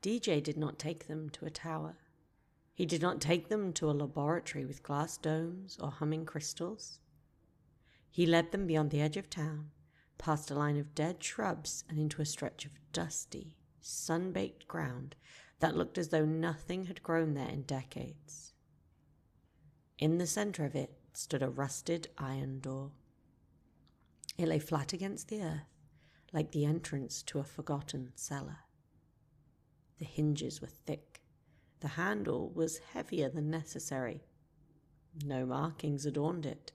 DJ did not take them to a tower. He did not take them to a laboratory with glass domes or humming crystals. He led them beyond the edge of town, past a line of dead shrubs and into a stretch of dusty, sun-baked ground that looked as though nothing had grown there in decades. In the center of it stood a rusted iron door. It lay flat against the earth, like the entrance to a forgotten cellar. The hinges were thick. The handle was heavier than necessary. No markings adorned it.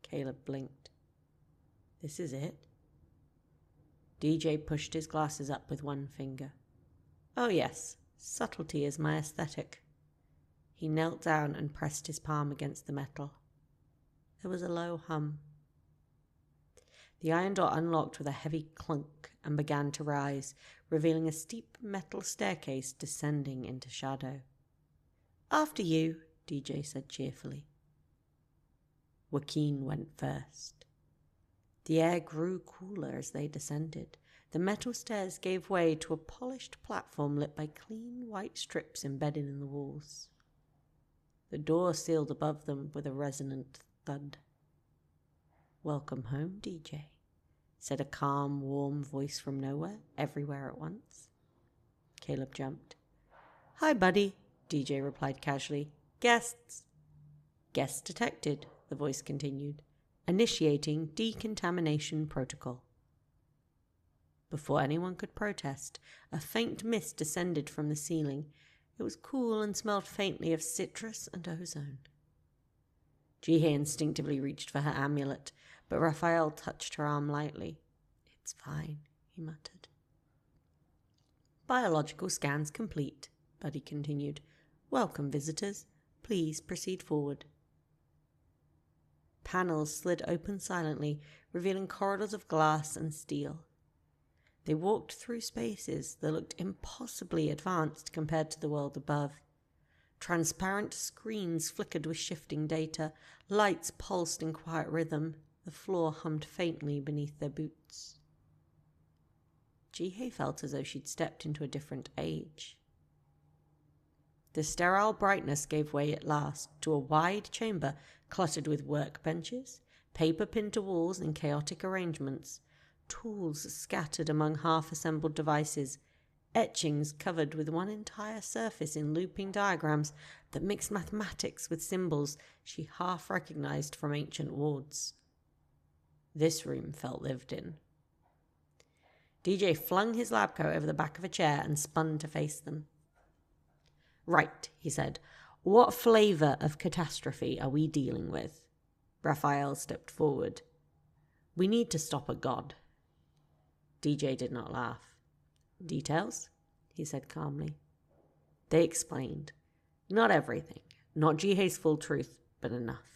Caleb blinked. This is it? DJ pushed his glasses up with one finger. Oh yes, subtlety is my aesthetic. He knelt down and pressed his palm against the metal. There was a low hum. The iron door unlocked with a heavy clunk and began to rise, revealing a steep metal staircase descending into shadow. After you, DJ said cheerfully. Joaquin went first. The air grew cooler as they descended. The metal stairs gave way to a polished platform lit by clean white strips embedded in the walls. The door sealed above them with a resonant thud. Welcome home, DJ, said a calm, warm voice from nowhere, everywhere at once. Caleb jumped. Hi, buddy, DJ replied casually. Guests. Guests detected, the voice continued. Initiating decontamination protocol. Before anyone could protest, a faint mist descended from the ceiling. It was cool and smelled faintly of citrus and ozone. Jihye instinctively reached for her amulet, but Raphael touched her arm lightly. It's fine, he muttered. Biological scans complete, Buddy continued. Welcome, visitors. Please proceed forward. Panels slid open silently, revealing corridors of glass and steel. They walked through spaces that looked impossibly advanced compared to the world above. Transparent screens flickered with shifting data, lights pulsed in quiet rhythm, the floor hummed faintly beneath their boots. Jihye felt as though she'd stepped into a different age. The sterile brightness gave way at last to a wide chamber cluttered with workbenches, paper pinned to walls in chaotic arrangements, tools scattered among half-assembled devices, etchings covered with one entire surface in looping diagrams that mixed mathematics with symbols she half recognized from ancient wards. This room felt lived in. DJ flung his lab coat over the back of a chair and spun to face them. Right, he said. What flavor of catastrophe are we dealing with? Raphael stepped forward. We need to stop a god. DJ did not laugh. Details? He said calmly. They explained. Not everything. Not Jihye's full truth, but enough.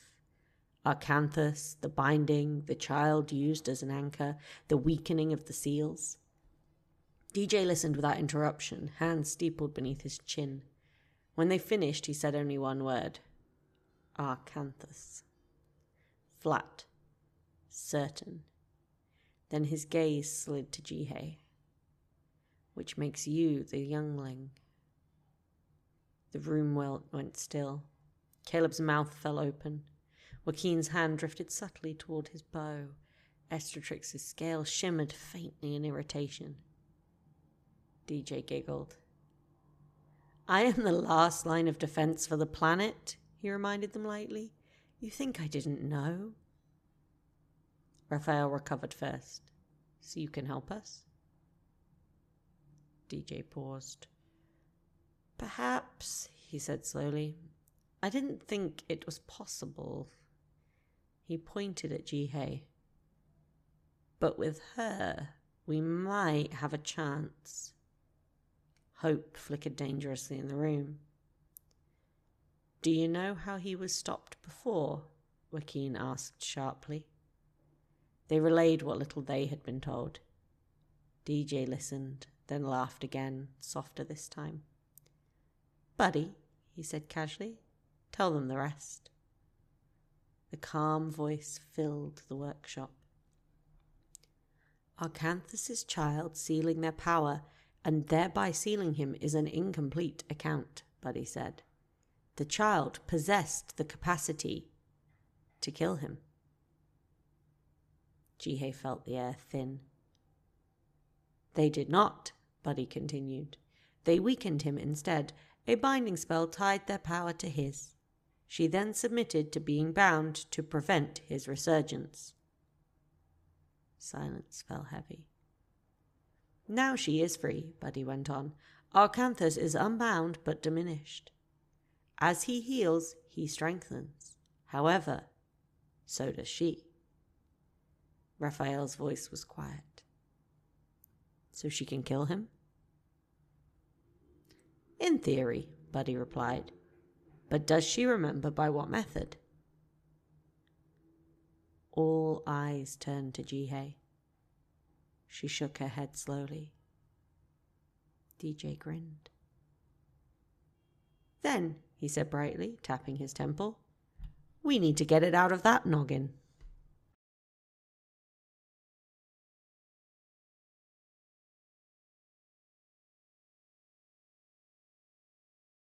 Arcanthus, the binding, the child used as an anchor, the weakening of the seals. DJ listened without interruption, hands steepled beneath his chin. When they finished, he said only one word. Arcanthus. Flat. Certain. Then his gaze slid to Jihye. Which makes you the youngling. The room went still. Caleb's mouth fell open. Joaquin's hand drifted subtly toward his bow. Estratrix's scale shimmered faintly in irritation. DJ giggled. I am the last line of defense for the planet, he reminded them lightly. You think I didn't know? Raphael recovered first. So you can help us? DJ paused. Perhaps, he said slowly. I didn't think it was possible. He pointed at Jihye. But with her, we might have a chance. Hope flickered dangerously in the room. Do you know how he was stopped before? Joaquin asked sharply. They relayed what little they had been told. DJ listened, then laughed again, softer this time. Buddy, he said casually, tell them the rest. The calm voice filled the workshop. Arcanthus's child sealing their power and thereby sealing him is an incomplete account, Buddy said. The child possessed the capacity to kill him. Jihye felt the air thin. They did not, Buddy continued. They weakened him instead. A binding spell tied their power to his. She then submitted to being bound to prevent his resurgence. Silence fell heavy. Now she is free, Buddy went on. Arcanthus is unbound but diminished. As he heals, he strengthens. However, so does she. Raphael's voice was quiet. So she can kill him? In theory, Buddy replied. But does she remember by what method? All eyes turned to Jihye. She shook her head slowly. DJ grinned. Then, he said brightly, tapping his temple, we need to get it out of that noggin.